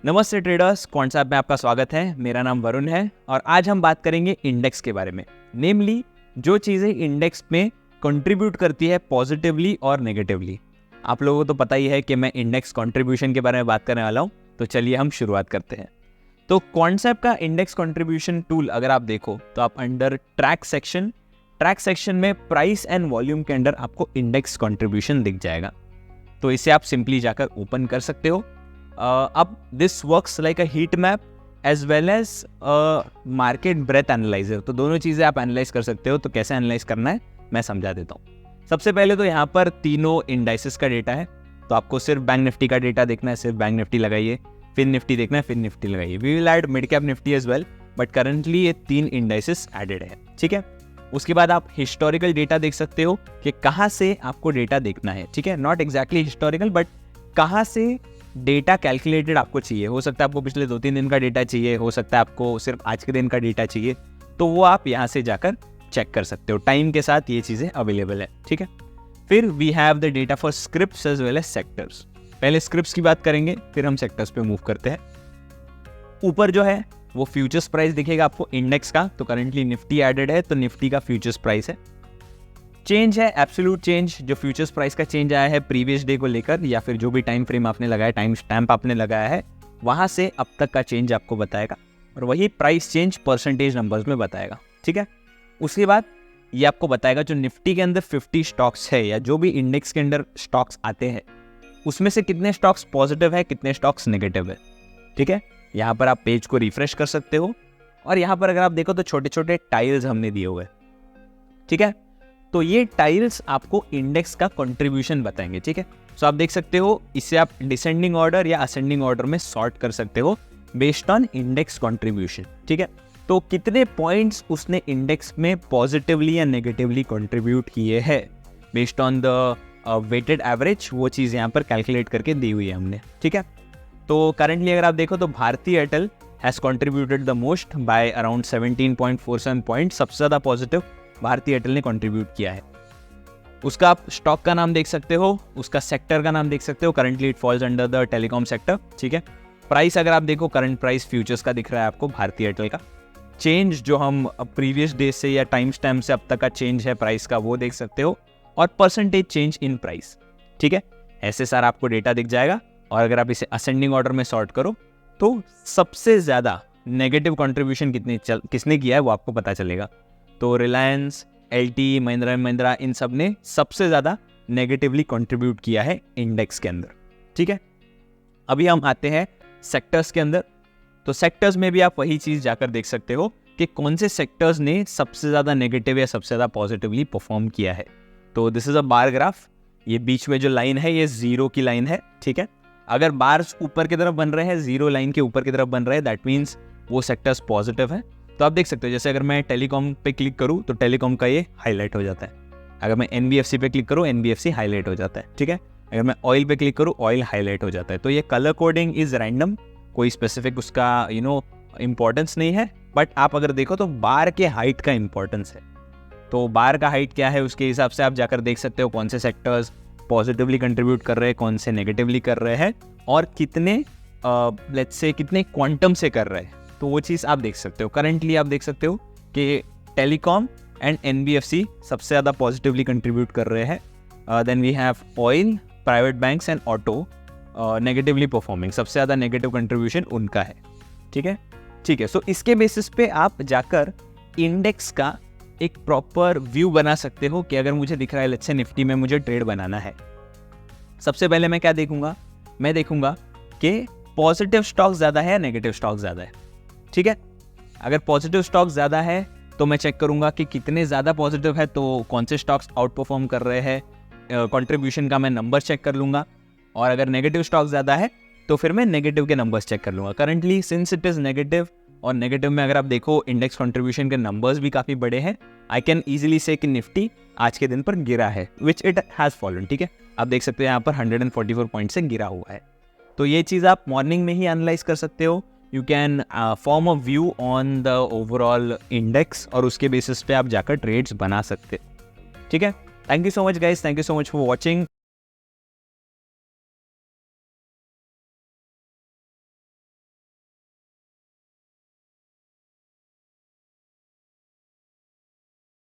नमस्ते ट्रेडर्स, क्वांट्सएप में आपका स्वागत है। मेरा नाम वरुण है और आज हम बात करेंगे इंडेक्स के बारे में। नेमली जो चीज़ें इंडेक्स में कंट्रीब्यूट करती है पॉजिटिवली और नेगेटिवली। आप लोगों को तो पता ही है कि मैं इंडेक्स कंट्रीब्यूशन के बारे में बात करने वाला हूँ, तो चलिए हम शुरुआत करते हैं। तो क्वांट्सएप का इंडेक्स कंट्रीब्यूशन टूल अगर आप देखो तो आप अंडर ट्रैक सेक्शन में प्राइस एंड वॉल्यूम के अंदर आपको इंडेक्स कंट्रीब्यूशन दिख जाएगा। तो इसे आप सिंपली जाकर ओपन कर सकते हो। अब this works like a heat map as well as market breath analyser. तो दोनों चीज़ें आप एनालाइज कर सकते हो। तो कैसे एनालाइज करना है मैं समझा देता हूँ। सबसे पहले तो यहाँ पर तीनों इंडाइसेस का डेटा है। तो आपको सिर्फ बैंक निफ्टी का डेटा देखना है, सिर्फ बैंक निफ्टी लगाइए। फिर निफ्टी देखना है, फिर निफ्टी लगाइए। We will add mid cap Nifty as well, but currently ये 3 इंडाइसेस एडेड है, ठीक है। उसके बाद आप हिस्टोरिकल डेटा देख सकते हो कि कहाँ से आपको डेटा देखना है, ठीक है। नॉट एग्जैक्टली हिस्टोरिकल, बट कहाँ से डेटा कैलकुलेटेड आपको चाहिए। हो सकता है आपको पिछले 2-3 दिन का डेटा चाहिए, हो सकता है आपको सिर्फ आज के दिन का डेटा चाहिए। तो वो आप यहाँ से जाकर चेक कर सकते हो। टाइम के साथ ये चीज़ें अवेलेबल है, ठीक है। फिर we have the data for scripts as well as sectors. पहले स्क्रिप्ट्स की बात करेंगे, फिर हम सेक्टर्स पे मूव करते हैं। ऊपर जो है वो फ्यूचर्स प्राइस दिखेगा आपको इंडेक्स का। तो करंटली निफ्टी एडेड है, तो निफ्टी का फ्यूचर्स प्राइस है। चेंज है एब्सोल्यूट चेंज, जो फ्यूचर्स प्राइस का चेंज आया है प्रीवियस डे को लेकर, या फिर जो भी टाइम फ्रेम आपने लगाया, टाइम स्टैम्प आपने लगाया है, वहां से अब तक का चेंज आपको बताएगा। और वही प्राइस चेंज परसेंटेज नंबर्स में बताएगा, ठीक है। उसके बाद ये आपको बताएगा जो निफ्टी के अंदर 50 स्टॉक्स है या जो भी इंडेक्स के अंदर स्टॉक्स आते हैं उसमें से कितने स्टॉक्स पॉजिटिव है, कितने स्टॉक्स नेगेटिव है, ठीक है। यहाँ पर आप पेज को रिफ्रेश कर सकते हो। और यहाँ पर अगर आप देखो तो छोटे छोटे टाइल्स हमने दिए हुए, ठीक है। तो ये टाइल्स आपको इंडेक्स का कंट्रीब्यूशन बताएंगे, ठीक है। सो आप देख सकते हो, इसे आप डिसेंडिंग ऑर्डर या असेंडिंग ऑर्डर में सॉर्ट कर सकते हो बेस्ड ऑन इंडेक्स कंट्रीब्यूशन, ठीक है। तो कितने पॉइंट्स उसने इंडेक्स में पॉजिटिवली या नेगेटिवली कंट्रीब्यूट किए हैं based on the weighted average, वो चीज़ यहाँ पर कैलकुलेट करके दी हुई है हमने, ठीक है। तो करंटली अगर आप देखो तो Bharti Airtel has contributed the most by around 17.47 point. सबसे ज़्यादा पॉजिटिव भारती एयरटेल ने कंट्रीब्यूट किया है। उसका आप स्टॉक का नाम देख सकते हो, उसका सेक्टर का नाम देख सकते हो। Currently it falls under the telecom sector, ठीक है। प्राइस अगर आप देखो, करंट प्राइस फ्यूचर्स का दिख रहा है आपको भारती एयरटेल का। चेंज जो हम प्रीवियस डे से या टाइम स्टैम्प से अब तक का चेंज है प्राइस का, वो देख सकते हो। और परसेंटेज चेंज इन प्राइस, ठीक है। ऐसे सारा आपको डेटा दिख जाएगा। और अगर आप इसे असेंडिंग ऑर्डर में सॉर्ट करो तो सबसे ज़्यादा नेगेटिव कंट्रीब्यूशन किसने किया है वो आपको पता चलेगा। तो रिलायंस, एलटी, महिंद्रा एंड महिंद्रा, इन सब ने सबसे ज़्यादा नेगेटिवली कंट्रीब्यूट किया है इंडेक्स के अंदर, ठीक है। अभी हम आते हैं सेक्टर्स के अंदर। तो सेक्टर्स में भी आप वही चीज़ जाकर देख सकते हो कि कौन से सेक्टर्स ने सबसे ज़्यादा नेगेटिव या सबसे ज़्यादा पॉजिटिवली परफॉर्म किया है। तो this is a bar graph. ये बीच में जो लाइन है ये 0 की लाइन है, ठीक है। अगर बार्स ऊपर की तरफ बन रहे हैं, 0 लाइन के ऊपर की तरफ बन रहे हैं, दैट मीन्स वो सेक्टर्स पॉजिटिव है। तो आप देख सकते हो, जैसे अगर मैं टेलीकॉम पे क्लिक करूँ तो टेलीकॉम का ये हाईलाइट हो जाता है। अगर मैं एनबीएफसी पे क्लिक करूँ, एनबीएफसी हाईलाइट हो जाता है, ठीक है। अगर मैं ऑयल पे क्लिक करूँ, ऑयल हाईलाइट हो जाता है। तो ये कलर कोडिंग इज रैंडम, कोई स्पेसिफिक उसका इंपॉर्टेंस नहीं है। बट आप अगर देखो तो बार के हाइट का इंपॉर्टेंस है। तो बार का हाइट क्या है, उसके हिसाब से आप जाकर देख सकते हो कौन से सेक्टर्स पॉजिटिवली कंट्रीब्यूट कर रहे हैं, कौन से नेगेटिवली कर रहे हैं, और कितने लेट्स से कितने क्वांटम से कर रहे हैं। तो वो चीज़ आप देख सकते हो। करंटली आप देख सकते हो कि टेलीकॉम एंड एनबीएफसी सबसे ज़्यादा पॉजिटिवली कंट्रीब्यूट कर रहे हैं। Then we have oil, private banks and auto negatively performing. सबसे ज़्यादा नेगेटिव कंट्रीब्यूशन उनका है, ठीक है, ठीक है। सो इसके बेसिस पे आप जाकर इंडेक्स का एक प्रॉपर व्यू बना सकते हो कि अगर मुझे दिख रहा है लेट्स से निफ्टी में मुझे ट्रेड बनाना है, सबसे पहले मैं क्या देखूंगा, मैं देखूंगा कि पॉजिटिव स्टॉक ज़्यादा है या नेगेटिव स्टॉक ज़्यादा है, ठीक है। अगर पॉजिटिव स्टॉक ज़्यादा है तो मैं चेक करूंगा कि कितने ज़्यादा पॉजिटिव है, तो कौन से स्टॉक्स आउट परफॉर्म कर रहे हैं, कंट्रीब्यूशन का मैं नंबर चेक कर लूँगा। और अगर नेगेटिव स्टॉक ज़्यादा है तो फिर मैं नेगेटिव के नंबर्स चेक कर लूँगा। Currently since it is negative, और नेगेटिव में अगर आप देखो इंडेक्स कंट्रीब्यूशन के नंबर्स भी काफ़ी बड़े हैं, आई कैन ईजिली से कि निफ्टी आज के दिन पर गिरा है, विच इट हैज़ फॉलन, ठीक है। आप देख सकते हो यहाँ पर 144 पॉइंट से गिरा हुआ है। तो ये चीज़ आप मॉर्निंग में ही एनालाइज कर सकते हो। You can form a view on the overall index, और उसके बेसिस पे आप जाकर ट्रेड्स बना सकते, ठीक है। Thank you so much guys, thank you so much for watching.